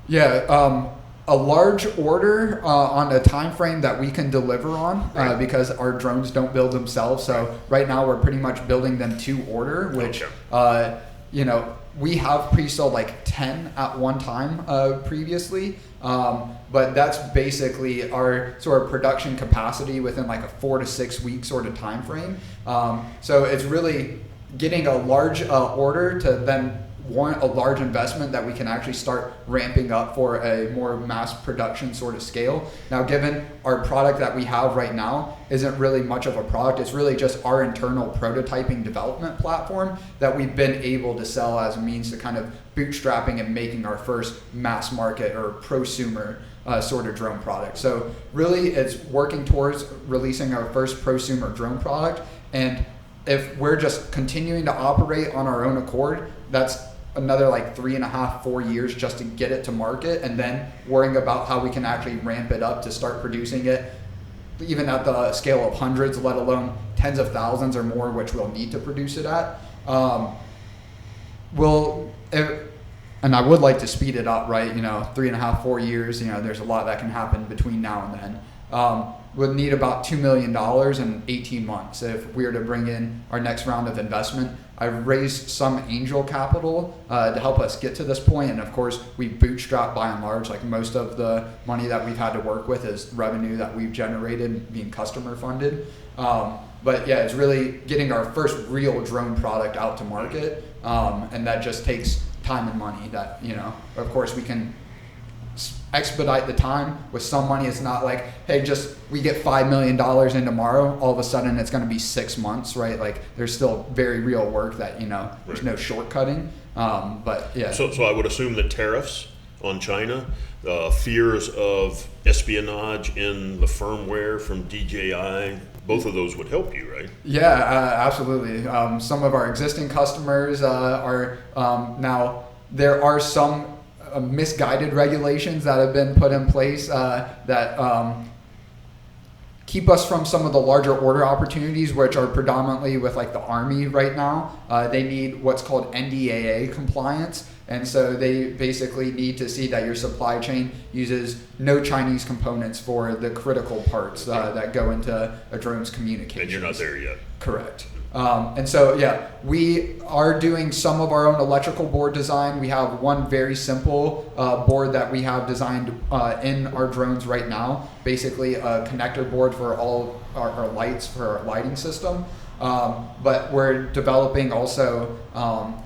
Yeah, a large order on a time frame that we can deliver on because our drones don't build themselves. So right now we're pretty much building them to order, which we have pre-sold like 10 at one time previously, but that's basically our sort of production capacity within like a 4 to 6 week sort of time frame. So it's really getting a large order to then warrant a large investment that we can actually start ramping up for a more mass production sort of scale. Now, given our product that we have right now isn't really much of a product, it's really just our internal prototyping development platform that we've been able to sell as a means to kind of bootstrapping and making our first mass market or prosumer sort of drone product. So really it's working towards releasing our first prosumer drone product. And if we're just continuing to operate on our own accord, that's another like 3.5, 4 years just to get it to market, and then worrying about how we can actually ramp it up to start producing it even at the scale of hundreds, let alone tens of thousands or more, which we'll need to produce it at. And I would like to speed it up, right? 3.5, 4 years, there's a lot that can happen between now and then. Would need about $2 million in 18 months if we were to bring in our next round of investment. I've raised some angel capital to help us get to this point, and of course we bootstrap by and large. Like most of the money that we've had to work with is revenue that we've generated being customer funded. But yeah, it's really getting our first real drone product out to market, and that just takes time and money that, of course we can expedite the time with some money. It's not like, hey, we get $5 million in tomorrow, all of a sudden it's going to be 6 months, right? Like there's still very real work that, there's no shortcutting. But yeah. So I would assume that tariffs on China, fears of espionage in the firmware from DJI, both of those would help you, right? Yeah, absolutely. Some of our existing customers are now, there are some misguided regulations that have been put in place that keep us from some of the larger order opportunities, which are predominantly with like the Army right now. They need what's called NDAA compliance. And so they basically need to see that your supply chain uses no Chinese components for the critical parts that go into a drone's communications. And you're not there yet. Correct. And so, yeah, we are doing some of our own electrical board design. We have one very simple board that we have designed in our drones right now, basically a connector board for all our lights for our lighting system. But we're developing also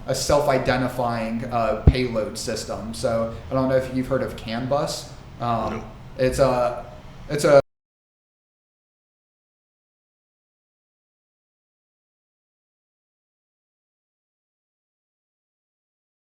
a self-identifying payload system. So I don't know if you've heard of CAN bus. No. It's a